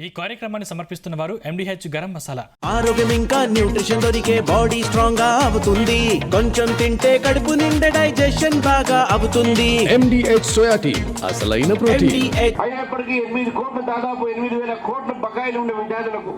ఈ కార్యక్రమాన్ని సమర్పిస్తున్న వారు MDH గరం మసాలా. ఆరోగ్యం ఇంకా న్యూట్రిషన్ దొరికే బాడీ స్ట్రాంగ్ గా అవుతుంది. కొంచెం తింటే కడుపు నిండా డైజెషన్ బాగా అవుతుంది. MDH సోయా టీ అసలైన ప్రోటీన్. అయినప్పటికీ 8 కోట్లు దాదాపు 8,000 కోట్ల బకాయిలు ఉండే విద్యార్థులకు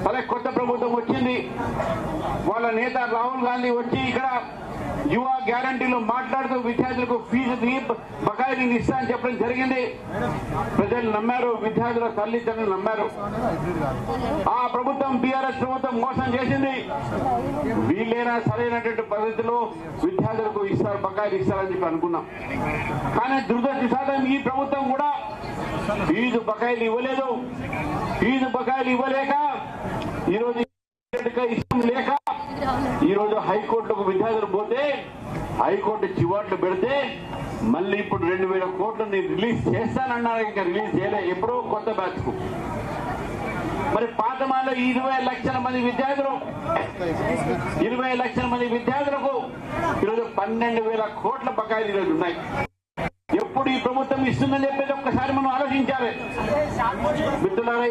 అదే కొత్త ప్రభుత్వం వచ్చింది. వాళ్ళ నేత రాహుల్ గాంధీ వచ్చి ఇక్కడ యువ గ్యారంటీలో మాట్లాడుతూ విద్యార్థులకు ఫీజు బకాయిలు ఇస్తా అని చెప్పడం జరిగింది. ప్రజలు నమ్మారు, విద్యార్థుల తల్లిదండ్రులు నమ్మారు. ఆ ప్రభుత్వం టీఆర్ఎస్ ప్రభుత్వం మోసం చేసింది. వీళ్ళైనా సరైనటువంటి పద్ధతిలో విద్యార్థులకు ఇస్తారు, బకాయిలు ఇస్తారని చెప్పి అనుకున్నాం. కానీ దురదృష్టవశాత్తు ఈ ప్రభుత్వం కూడా ఫీజు బకాయిలు ఇవ్వలేదు. ఫీజు బకాయిలు ఇవ్వలేక ఈరోజు ఇష్టం లేక ఈరోజు హైకోర్టుకు విద్యార్థులు పోతే హైకోర్టు చివాట్లు పెడితే మళ్ళీ ఇప్పుడు 2,000 కోట్లు రిలీజ్ చేస్తానన్నారు. ఇంకా రిలీజ్ చేయలే, ఎప్పుడో కొత్త బ్యాచ్ కు. మరి పాతమాలో 20 లక్షల మంది విద్యార్థులు 20 లక్షల మంది విద్యార్థులకు ఈరోజు 12,000 కోట్ల బకాయిలు ఈరోజు ఉన్నాయి. ఎప్పుడు ఈ ప్రభుత్వం ఇస్తుందని చెప్పేది ఒక్కసారి మనం ఆలోచించాలి. మిత్రులారా,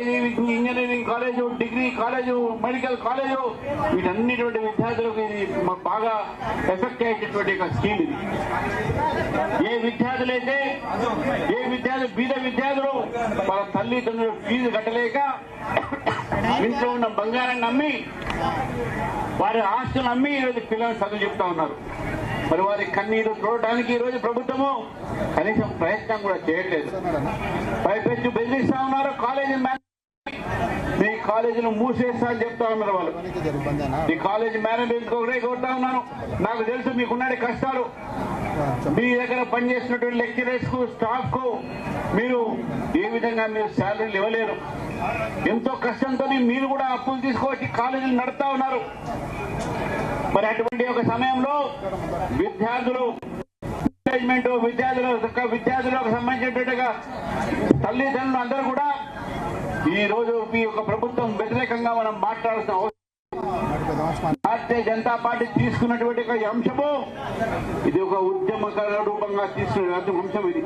engineering college, degree college, medical college వీటన్నిటువంటి విద్యార్థులకు ఇది బాగా ఎఫెక్ట్ అయ్యేటటువంటి ఒక స్కీమ్ ఇది. ఏ విద్యార్థులైతే బీద విద్యార్థులు వాళ్ళ తల్లిదండ్రులు ఫీజు కట్టలేక ఇంట్లో ఉన్న బంగారాన్ని అమ్మి వారి ఆస్తులు అమ్మి ఈరోజు పిల్లలు చదువు చెప్తా ఉన్నారు. మరి వారి కన్నీరు చూడడానికి ఈరోజు ప్రభుత్వము కనీసం ప్రయత్నం కూడా చేయట్లేదు. పైపెచ్చు బెదిరిస్తా ఉన్నారు. మీ కాలేజీలు మూసేస్తా అని చెప్తా ఉన్నారు వాళ్ళు. ఈ కాలేజీ మేనేజ్మెంట్ ఒకటే కోరుతా ఉన్నాను. నాకు తెలుసు మీకున్న కష్టాలు. మీ దగ్గర పనిచేసినటువంటి లెక్చరర్స్ కు, స్టాఫ్ కు మీరు ఏ విధంగా మీరు శాలరీలు ఇవ్వలేరు. ఎంతో కష్టంతో మీరు కూడా అప్పులు తీసుకొచ్చి కాలేజీలు నడుపుతా ఉన్నారు. మరి అటువంటి ఒక సమయంలో విద్యార్థులు మేనేజ్మెంట్ విద్యార్థులకు సంబంధించినట్టుగా తల్లిదండ్రులు అందరూ కూడా ఈ రోజు ఈ యొక్క ప్రభుత్వం వ్యతిరేకంగా మనం మాట్లాడాల్సిన అవసరం. భారతీయ జనతా పార్టీ తీసుకున్నటువంటి ఒక అంశము ఇది ఒక ఉద్యమకాల రూపంగా తీసుకున్న అంశం. ఇది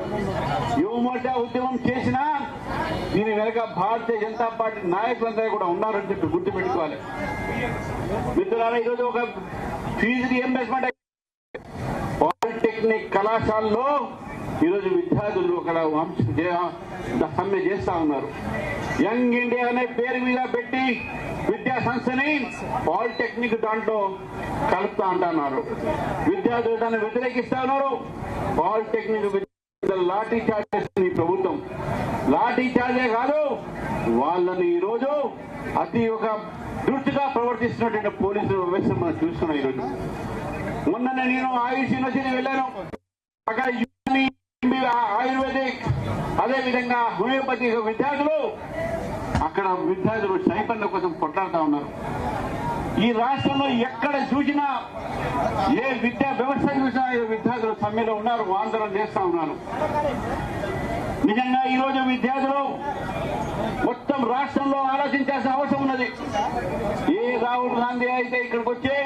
యువమోర్చా ఉద్యమం చేసినా దీని వెనక భారతీయ జనతా పార్టీ నాయకులందరూ కూడా ఉన్నారని చెప్పి గుర్తుపెట్టుకోవాలి. మిత్రులారా, ఈరోజు ఒక ఫీజు రియంబర్స్మెంట్ పాలిటెక్నిక్ కళాశాలలో ఈరోజు విద్యార్థులు అక్కడ సమ్మె చేస్తా ఉన్నారు. యంగ్ ఇండియా అనే పేరు మీద పెట్టి విద్యా సంస్థని పాలిటెక్నిక్ దాంట్లో కలుపుతా అంటున్నారు. విద్యార్థులు దాన్ని వ్యతిరేకిస్తా ఉన్నారు. పాలిటెక్నిక్ లాఠీ చార్జ్ చేస్తుంది ఈ ప్రభుత్వం. లాఠీ చార్జే కాదు, వాళ్ళని ఈరోజు అతి ఒక దుర్తిగా ప్రవర్తిస్తున్నటువంటి పోలీసు వ్యవస్థ మనం చూస్తున్నాం. ఈరోజు మొన్ననే నేను ఆయుష్ యూనివర్సిటీ వెళ్ళాను. అక్కడ ఆయుర్వేదిక్ అదే విధంగా హోమియోపతి విద్యార్థులు అక్కడ విద్యార్థులు స్టైపెండ్ల కోసం కొట్లాడుతా ఉన్నారు. ఈ రాష్ట్రంలో ఎక్కడ చూసినా ఏ విద్యా వ్యవస్థ చూసినా విద్యార్థులు సమ్మెలో ఉన్నారు, ఆందోళన చేస్తా ఉన్నారు. నిజంగా ఈరోజు విద్యార్థులు మొత్తం రాష్ట్రంలో ఆలోచించాల్సిన అవసరం ఉన్నది. ఏ రాహుల్ గాంధీ అయితే ఇక్కడికి వచ్చి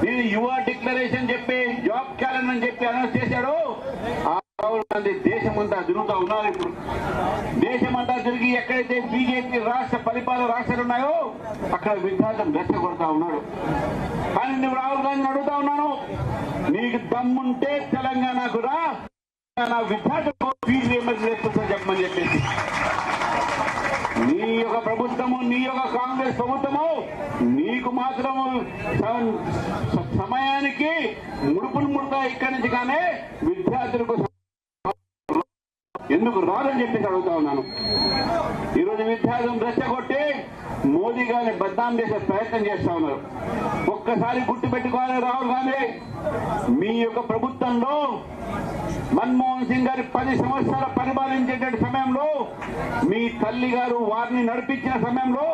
నేను యువ డిక్లరేషన్ చెప్పి జాబ్ క్యాలెండర్ అని చెప్పి అనౌన్స్ చేశాడు, ఆ రాహుల్ గాంధీ దేశమంతా తిరుగుతూ ఉన్నారు. ఇప్పుడు దేశమంతా తిరిగి ఎక్కడైతే బీజేపీ రాష్ట్ర పరిపాలన రాష్ట్రాలు ఉన్నాయో అక్కడ విద్యార్థులను రెచ్చగొడతా ఉన్నాడు. కానీ నువ్వు రాహుల్ గాంధీని అడుగుతా ఉన్నాను, నీకు దమ్ముంటే తెలంగాణకు రా, నా విద్యార్థులకు ఫీజు రియంబర్స్మెంట్ చెప్పమని చెప్పేసి. నీ యొక్క ప్రభుత్వము, నీ యొక్క కాంగ్రెస్ ప్రభుత్వము నీకు మాత్రము సమయానికి ముడుపులు ముడతా ఇక్కడి నుంచి, కానీ విద్యార్థులకు ఎందుకు రాదని చెప్పేసి అడుగుతా ఉన్నాను. ఈరోజు విద్యార్థులను రెచ్చగొట్టి మోదీ గారిని బద్నాం చేసే ప్రయత్నం చేస్తా ఉన్నారు. ఒక్కసారి గుర్తుపెట్టుకోవాలి రాహుల్ గాంధీ, మీ యొక్క ప్రభుత్వంలో మన్మోహన్ సింగ్ గారి 10 సంవత్సరాల పరిపాలించేటువంటి సమయంలో మీ తల్లి గారు వారిని నడిపించిన సమయంలో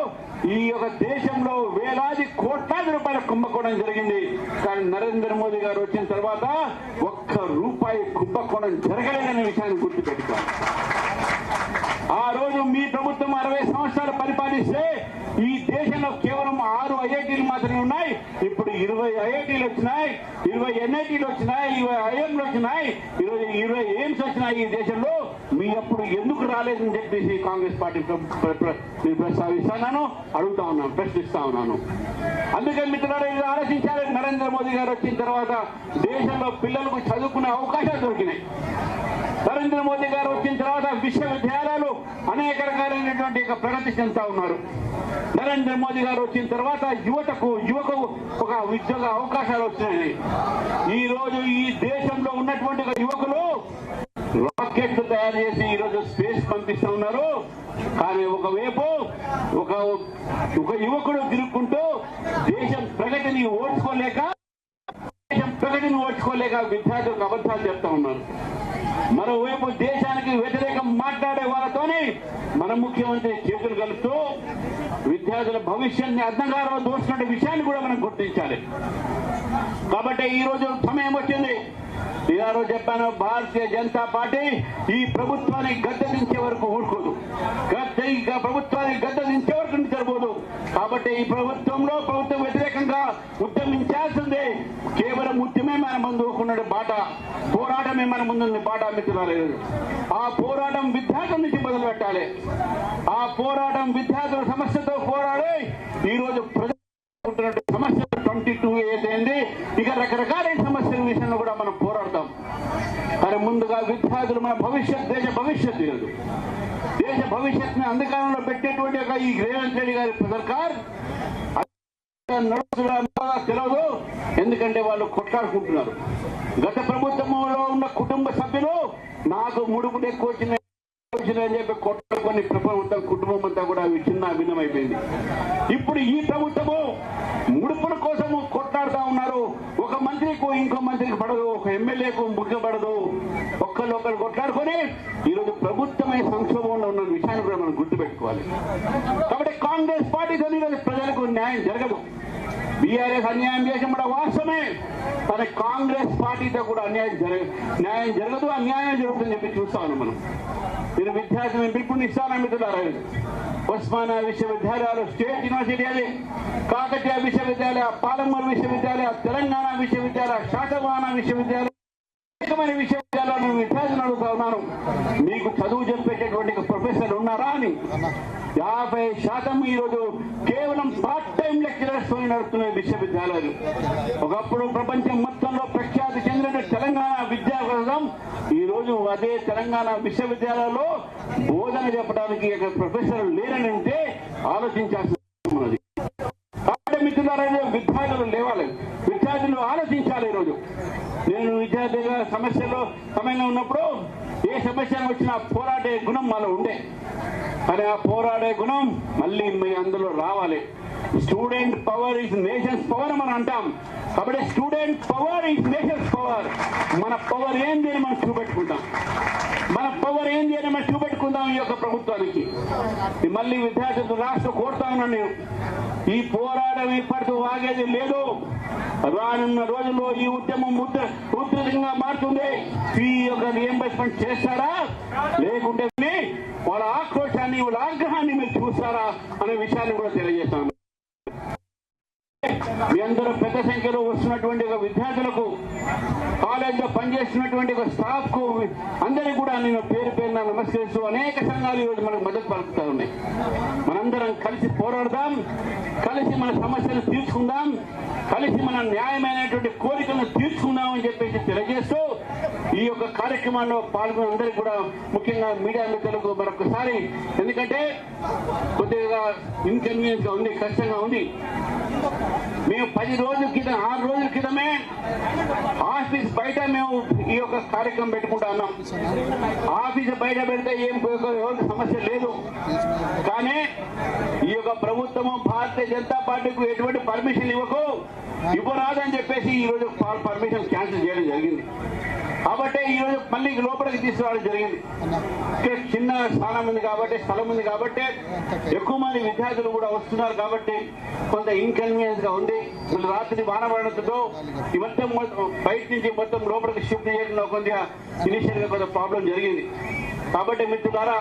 ఈ యొక్క దేశంలో వేలాది కోట్లాది రూపాయల కుంభకోణం జరిగింది. కానీ నరేంద్ర మోదీ గారు వచ్చిన తర్వాత ఒక్క రూపాయి కుంభకోణం జరగలేదనే విషయాన్ని గుర్తుపెట్టుకోవాలి. ఆ రోజు మీ ప్రభుత్వం 60 సంవత్సరాలు పరిపాలిస్తే ఈ దేశంలో కేవలం 6 ఐఐటీలు మాత్రమే ఉన్నాయి. ఇప్పుడు 20 ఐఐటీలు వచ్చినాయి, 20 ఎన్ఐటీలు వచ్చినాయి, 20 ఐఎంలు వచ్చినాయి, 20 ఎయిమ్స్ వచ్చినాయి. ఈ దేశంలో మీ అప్పుడు ఎందుకు రాలేదని చెప్పేసి కాంగ్రెస్ పార్టీ ప్రస్తావిస్తాను, అడుగుతా ఉన్నాను, ప్రశ్నిస్తా ఉన్నాను. అందుకని మిత్రులారా ఇది ఆలోచించాలి. నరేంద్ర మోదీ గారు వచ్చిన తర్వాత దేశంలో పిల్లలకు చదువుకునే అవకాశాలు దొరికినాయి. నరేంద్ర మోదీ గారు వచ్చిన తర్వాత విశ్వవిద్యాలయాలు అనేక రకాలైనటువంటి ప్రగతి చెందుతా ఉన్నారు. నరేంద్ర మోదీ గారు వచ్చిన తర్వాత యువకు ఒక ఉద్యోగ అవకాశాలు వచ్చినాయి. ఈ రోజు ఈ దేశంలో ఉన్నటువంటి యువకులు రాకెట్లు తయారు చేసి ఈ రోజు స్పేస్ పంపిస్తూ ఉన్నారు. కానీ ఒకవైపు ఒక యువకుడు తిరుగుకుంటూ దేశం ప్రగతిని ఓడ్చుకోలేక విద్యార్థులకు అబద్ధాలు చెప్తా ఉన్నారు. మరోవైపు దేశానికి వ్యతిరేకం మాట్లాడే వాళ్ళతోనే మన ముఖ్యమంత్రి చేతులు కలుపుతూ విద్యార్థుల భవిష్యత్తుని అర్థంగారో దోచుకునే విషయాన్ని కూడా మనం గుర్తించాలి. కాబట్టి ఈ రోజు సమయం వచ్చింది. ఈరోజు చెప్పాను, భారతీయ జనతా పార్టీ ఈ ప్రభుత్వాన్ని గద్దెదించే వరకు ఊరుకోదు. ప్రభుత్వాన్ని గద్దెదించే వరకు జరగదు. కాబట్టి ఈ ప్రభుత్వం వ్యతిరేకంగా ఉద్యమించాల్సిందే. కేవలం ఉద్యమే మన ముందు ఉన్నది బాట, పోరాటమే మన ముందుంది బాట మిత్రులారు. ఆ పోరాటం విద్యార్థుల నుంచి మొదలు పెట్టాలి. ఆ పోరాటం విద్యార్థుల సమస్యతో పోరాడి ఈ రోజు సమస్య 22 ఏదైంది, ఇక రకరకాలైన సమస్యల విషయంలో కూడా మనం పోరాడతాం. కానీ ముందుగా విద్యార్థులు మన భవిష్యత్, దేశ భవిష్యత్తు లేదు. దేశ భవిష్యత్తుని అంధకారంలో పెట్టేటువంటి ఈ రేవంత్ రెడ్డి గారి సర్కార్ తెలియదు. ఎందుకంటే వాళ్ళు కొట్లాడుకుంటున్నారు. గత ప్రభుత్వంలో ఉన్న కుటుంబ సభ్యులు నాకు ముడుపులు ఎక్కువ వచ్చినాయి అని చెప్పి కొట్లాడుకొని కుటుంబం అంతా కూడా చిన్న భిన్నమైపోయింది. ఇప్పుడు ఈ ప్రభుత్వము ముడుపుల కోసము కొట్లాడుతూ ఉన్నారు. ఒక మంత్రికి ఇంకో మంత్రికి పడదు, ఒక ఎమ్మెల్యేకు ముఖ్య పడదు. ఒకళ్ళు కొట్లాడుకొని ఈరోజు ప్రభుత్వమే సంక్షోభంలో ఉన్న విషయాన్ని కూడా మనం గుర్తుపెట్టుకోవాలి. కాబట్టి కాంగ్రెస్ పార్టీతో ఈరోజు ప్రజలకు న్యాయం జరగదు. బీఆర్ఎస్ అన్యాయం చేసిన కూడా వాస్తవమే, కానీ కాంగ్రెస్ పార్టీతో కూడా న్యాయం జరగదు, అన్యాయం జరుగుతుందని చెప్పి చూస్తా ఉన్నాం మనం. నేను విద్యార్థులను పిలుపునిస్తాను మిత్రులారా. ఉస్మానియా విశ్వవిద్యాలయాలు, స్టేట్ యూనివర్సిటీ అది, కాకతీయ విశ్వవిద్యాలయ, పాలమూరు విశ్వవిద్యాలయ, తెలంగాణ విశ్వవిద్యాలయ, శాతవాహన విశ్వవిద్యాలయ, అనేకమైన విశ్వవిద్యాలయాలను విద్యార్థులను అడుగుతా ఉన్నాను, మీకు చదువు చెప్పేటటువంటి ప్రొఫెసర్ ఉన్నారా అని. 50% ఈరోజు కేవలం పార్ట్ టైం లెక్చరర్స్ తో నడుస్తున్న విశ్వవిద్యాలయాలు. ఒకప్పుడు ప్రపంచం మొత్తంలో ప్రఖ్యాతి చెందిన తెలంగాణ విద్యాభ్యాసం ఈ రోజు అదే తెలంగాణ విశ్వవిద్యాలయంలో బోధన చెప్పడానికి ప్రొఫెసర్లు లేరని అంటే ఆలోచించాల్సి ఉన్నది. కాబట్టి మిత్రులారా, విద్యార్థులు లేవాలి, విద్యార్థులు ఆలోచించాలి. ఈరోజు నేను విద్యార్థిగా సమయంలో ఉన్నప్పుడు ఏ సమస్య వచ్చినా పోరాడే గుణం మాలో ఉండే. కానీ ఆ పోరాడే గుణం మళ్ళీ మీ అందులో రావాలి. Student power is nations power మనం అంటాం. కాబట్టి student power is nations power. మన పవర్ ఏంది అని మనం చూపెట్టుకుంటాం. ఈ యొక్క ప్రభుత్వానికి మళ్ళీ విద్యార్థులు రాష్ట్రం కోరుతా ఉన్నాను నేను. ఈ పోరాటం ఇప్పటితో ఆగేది లేదు. రానున్న రోజుల్లో ఈ ఉద్యమం ఉధృతంగా మారుతుంది. ఈ యొక్క రియంబర్స్మెంట్ చేస్తారా, లేకుంటే వాళ్ళ ఆక్రోశాన్ని, వాళ్ళ ఆగ్రహాన్ని మీరు చూస్తారా అనే విషయాన్ని కూడా తెలియజేస్తాను. మీ అందరూ పెద్ద సంఖ్యలో వస్తున్నటువంటి విద్యార్థులకు, కాలేజీలో పనిచేస్తున్నటువంటి స్టాఫ్ కు అందరికీ కూడా నేను పేరు పేరున నమస్కరిస్తూ, అనేక సంఘాలు ఈరోజు మనకు మద్దతు పలుకుతా ఉన్నాయి. మనందరం కలిసి పోరాడదాం, కలిసి మన సమస్యలు తీర్చుకుందాం, కలిసి మన న్యాయమైనటువంటి కోరికలను తీర్చుకుందాం అని చెప్పేసి తెలియజేస్తూ ఈ యొక్క కార్యక్రమాల్లో పాల్గొన్న అందరికీ కూడా, ముఖ్యంగా మీడియా మిత్రులకు మరొకసారి, ఎందుకంటే కొద్దిగా ఇన్కన్వీనియన్స్ గా ఉంది, కష్టంగా ఉంది. మేము 10 రోజుల క్రితం, 6 రోజుల క్రితమే ఆఫీస్ బయట మేము ఈ యొక్క కార్యక్రమం పెట్టుకుంటా ఉన్నాం. ఆఫీస్ బయట పెడితే ఏం సమస్య లేదు. కానీ ఈ యొక్క ప్రభుత్వము భారతీయ జనతా పార్టీకి ఎటువంటి పర్మిషన్ ఇవ్వరాదని చెప్పేసి ఈ రోజు పర్మిషన్ క్యాన్సిల్ చేయడం జరిగింది. కాబట్టి ఈ రోజు మళ్ళీ లోపలికి తీసుకురావడం జరిగింది. ఇక్కడ చిన్న స్థలం ఉంది కాబట్టి ఎక్కువ మంది విద్యార్థులు కూడా వస్తున్నారు కాబట్టి కొంత ఇన్కన్వీనియన్స్ గా ఉంది. రాత్రి వానపడడంతో ఈ మొత్తం బయట నుంచి మొత్తం లోపలికి షిఫ్ట్ చేయడంలో కొద్దిగా ఇనిషియల్ గా కొంత ప్రాబ్లం జరిగింది. కాబట్టి మిత్రులారా,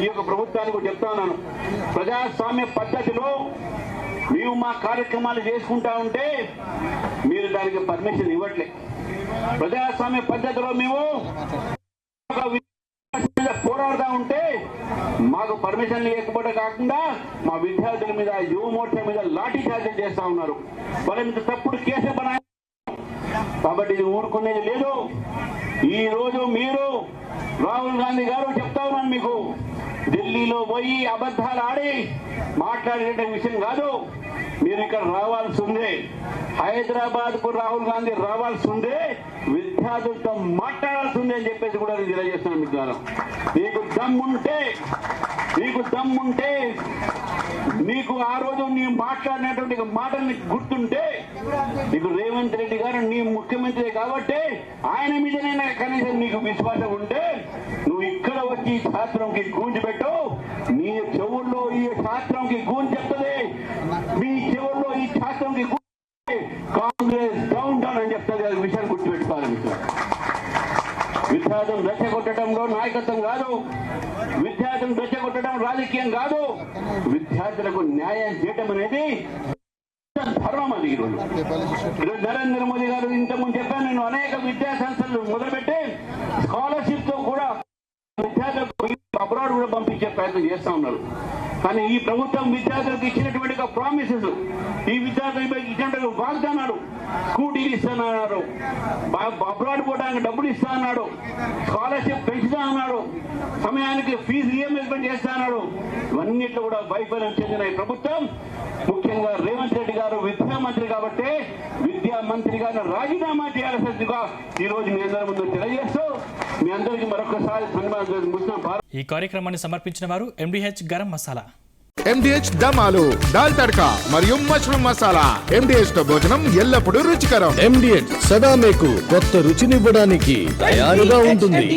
ఈ యొక్క ప్రభుత్వానికి చెప్తా ఉన్నాను, ప్రజాస్వామ్య పద్ధతిలో మేము మా కార్యక్రమాలు చేసుకుంటా ఉంటే మీరు దానికి పర్మిషన్ ఇవ్వట్లే. ప్రజాస్వామ్య పద్ధతిలో మేము మీద పోరాడుతూ ఉంటే మాకు పర్మిషన్ లేకపోవడం కాకుండా మా విద్యార్థుల మీద యువ మోర్చా మీద లాఠీ చార్జీలు చేస్తా ఉన్నారు. వాళ్ళ మీద తప్పుడు కేసులు బనాయి. కాబట్టి ఇది ఊరుకునేది లేదు. ఈ రోజు మీరు రాహుల్ గాంధీ గారు చెప్తా ఉన్నాను మీకు, ఢిల్లీలో పోయి అబద్ధాలు ఆడి మాట్లాడే విషయం కాదు. మీరు ఇక్కడ రావాల్సి ఉందే, హైదరాబాద్ కు రాహుల్ గాంధీ రావాల్సి ఉందే, విద్యార్థులతో మాట్లాడాల్సి ఉంది అని చెప్పేసి కూడా నేను తెలియజేస్తున్నాను. మిత్రులారా, మీకు దమ్ముంటే మీకు ఆ రోజు నీవు మాట్లాడినటువంటి మాటల్ని గుర్తుంటే, నీకు రేవంత్ రెడ్డి గారు నీ ముఖ్యమంత్రి కాబట్టి ఆయన మీదనైనా కనీసం నీకు విశ్వాసం ఉంటే నువ్వు ఇక్కడ వచ్చి ఈ శాస్త్రంకి గూంజి పెట్టు. నీ చెవుల్లో ఈ శాస్త్రంకి గూంజి చెప్తుంది, మీ చెవుల్లో ఈ శాస్త్రంకి కాంగ్రెస్ డౌన్ డౌన్ అని చెప్తుంది. అది విషయాన్ని గుర్తుపెట్టుకోవాలి. విద్యార్థులను రెచ్చగొట్టడంలో నాయకత్వం కాదు, విద్యార్థులను రెచ్చగొట్టడం రాజకీయం కాదు. విద్యార్థులకు న్యాయం చేయడం అనేది ధర్మం. అది ఈరోజు నరేంద్ర మోదీ గారు ఇంతకుముందు చెప్పాను నేను, అనేక విద్యా సంస్థలు మొదలుపెట్టి స్కాలర్షిప్ తో కూడా విద్యార్థులకు అబ్రాడ్ కూడా పంపించే ప్రయత్నం చేస్తా ఉన్నారు. కానీ ఈ ప్రభుత్వం విద్యార్థులకు ఇచ్చినటువంటి ప్రామిసెస్, ఈ విద్యార్థులకు ఇచ్చినటువంటి వాగ్దానాలు, స్కూటీలు ఇస్తానన్నారు, అబ్రాడ్ పోవడానికి డబ్బులు ఇస్తా అన్నాడు, స్కాలర్షిప్ పెంచుతా అన్నాడు, సమయానికి ఫీజు రీఎంబర్స్మెంట్ చేస్తా అన్నాడు. ఇవన్నిట్లో కూడా వైఫల్యం చెందిన ఈ ప్రభుత్వం, ముఖ్యంగా రేవంత్ రెడ్డి గారు విద్యా మంత్రి కాబట్టి విద్యా మంత్రి గారిని రాజీనామా చేయాల్సిందిగా ఈ రోజు మీ అందరి ముందు తెలియజేస్తూ మీ అందరికీ మరొకసారి ధన్యవాదాలు. ఈ కార్యక్రమాన్ని సమర్పించిన వారు MDH గరం మసాలా, MDH దమాలు, దాల్ తడక మరియు మష్రూమ్ మసాలా. MDH తో భోజనం ఎల్లప్పుడూ రుచికరం. MDH సదా మీకు కొత్త రుచినివ్వడానికి తయారుగా ఉంటుంది.